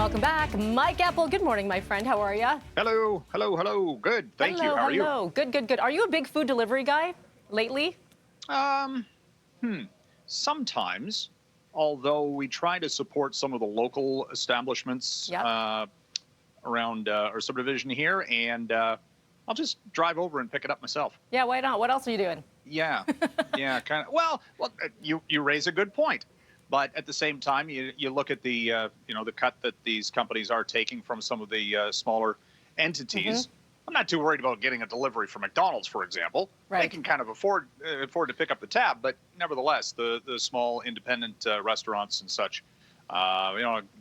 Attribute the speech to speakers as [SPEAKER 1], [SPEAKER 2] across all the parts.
[SPEAKER 1] Welcome back. Mike Apple, good morning, my friend. How are you?
[SPEAKER 2] Hello, hello, hello. Good, thank you. How are you?
[SPEAKER 1] Hello. Good. Are you a big food delivery guy lately?
[SPEAKER 2] Sometimes, although we try to support some of the local establishments around our subdivision here, and I'll just drive over and pick it up myself.
[SPEAKER 1] Yeah, why not? What else are you doing?
[SPEAKER 2] Yeah, yeah, kind of. Well, you raise a good point, but at the same time, you look at the the cut that these companies are taking from some of the smaller entities. I'm not too worried about getting a delivery from McDonald's, for example.
[SPEAKER 1] Right.
[SPEAKER 2] They can kind of afford to pick up the tab, but nevertheless, the small independent restaurants and such,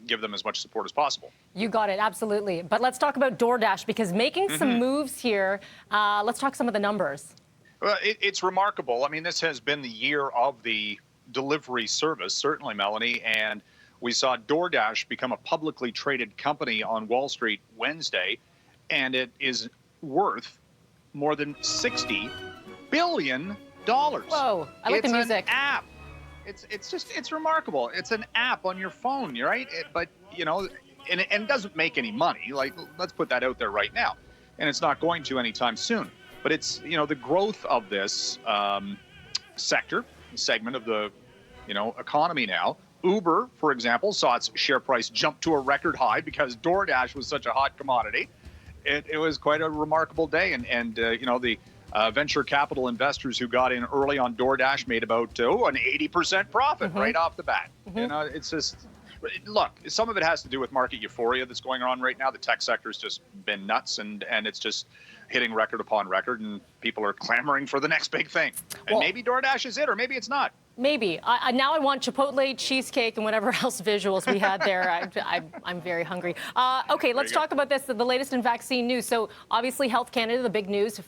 [SPEAKER 2] give them as much support as possible.
[SPEAKER 1] You got it, absolutely. But let's talk about DoorDash, because making some moves here. Let's talk some of the numbers.
[SPEAKER 2] Well, it's remarkable. I mean, this has been the year of the delivery service, certainly, Melanie, and we saw DoorDash become a publicly traded company on Wall Street Wednesday, and it is worth more than $60 billion.
[SPEAKER 1] Whoa, I like the music.
[SPEAKER 2] It's an app. It's remarkable. It's an app on your phone, right? But and it doesn't make any money. Like, let's put that out there right now, and it's not going to anytime soon. But it's the growth of this segment of the economy now. Uber, for example, saw its share price jump to a record high because DoorDash was such a hot commodity. It was quite a remarkable day, and the venture capital investors who got in early on DoorDash made about an 80% profit right off the bat. It's just, look, some of it has to do with market euphoria that's going on right now. The tech sector's just been nuts, and it's just hitting record upon record, and people are clamoring for the next big thing. And maybe DoorDash is it, or maybe it's not.
[SPEAKER 1] Maybe. Now I want Chipotle, cheesecake, and whatever else visuals we had there. I'm very hungry. Okay, let's talk about this, the latest in vaccine news. So obviously Health Canada, the big news,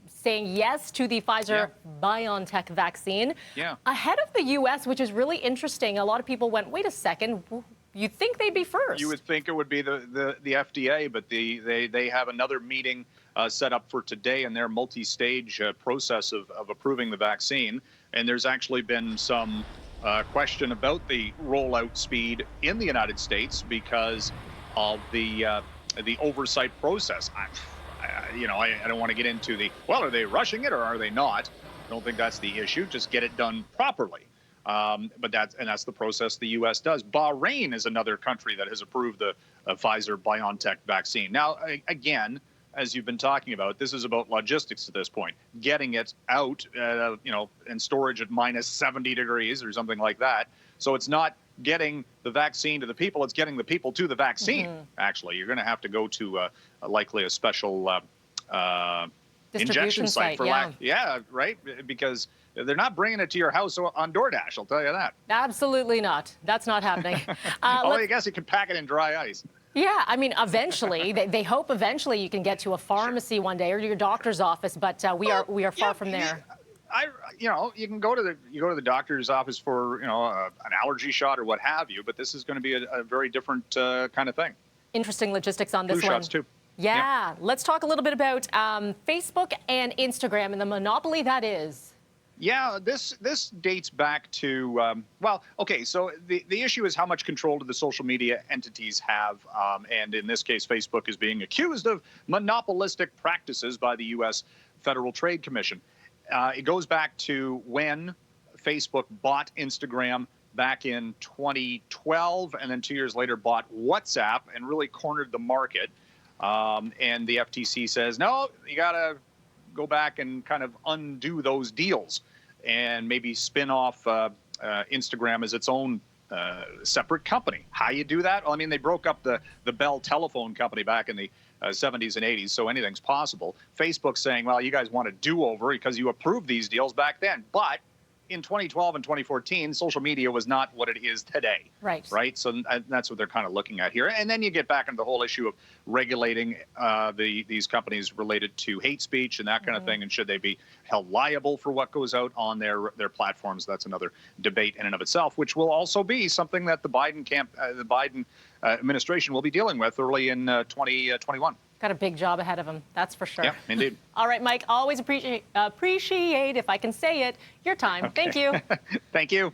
[SPEAKER 1] saying yes to the Pfizer-BioNTech vaccine.
[SPEAKER 2] Yeah.
[SPEAKER 1] Ahead of the U.S., which is really interesting. A lot of people went, wait a second, you'd think they'd be first.
[SPEAKER 2] You would think it would be the FDA, but they have another meeting set up for today in their multi-stage process of approving the vaccine. And there's actually been some question about the rollout speed in the United States because of the oversight process. I don't want to get into are they rushing it or are they not? I don't think that's the issue. Just get it done properly. But that's the process the U.S. does. Bahrain is another country that has approved the Pfizer-BioNTech vaccine. Now, again, as you've been talking about, this is about logistics at this point. Getting it out, in storage at minus 70 degrees or something like that. So it's not getting the vaccine to the people; it's getting the people to the vaccine. Actually, you're going to have to go to likely a special injection site for right? Because they're not bringing it to your house on DoorDash. I'll tell you that.
[SPEAKER 1] Absolutely not. That's not happening.
[SPEAKER 2] I guess you can pack it in dry ice.
[SPEAKER 1] Yeah, I mean, eventually, they hope eventually you can get to a pharmacy one day or to your doctor's office, but we are far from there.
[SPEAKER 2] You can go to the doctor's office for an allergy shot or what have you, but this is going to be a very different kind of thing. Interesting
[SPEAKER 1] logistics on this
[SPEAKER 2] Flu
[SPEAKER 1] one.
[SPEAKER 2] Shots too.
[SPEAKER 1] Yeah, let's talk a little bit about Facebook and Instagram and the monopoly that is.
[SPEAKER 2] Yeah, this dates back to, so the issue is how much control do the social media entities have, and in this case, Facebook is being accused of monopolistic practices by the U.S. Federal Trade Commission. It goes back to when Facebook bought Instagram back in 2012, and then 2 years later bought WhatsApp and really cornered the market. And the FTC says, no, you got to go back and kind of undo those deals and maybe spin off Instagram as its own separate company. How you do that? Well, I mean, they broke up the Bell telephone company back in the 70s and 80s, so anything's possible. Facebook's saying, well, you guys want a do-over because you approved these deals back then. But in 2012 and 2014, social media was not what it is today. Right. So that's what they're kind of looking at here. And then you get back into the whole issue of regulating these companies related to hate speech and that kind of thing. And should they be held liable for what goes out on their platforms? That's another debate in and of itself, which will also be something that the Biden administration will be dealing with early in 2021.
[SPEAKER 1] Got a big job ahead of him, that's for sure.
[SPEAKER 2] Yeah, indeed.
[SPEAKER 1] All right, Mike, always appreciate, if I can say it, your time. Okay. Thank you.
[SPEAKER 2] Thank you.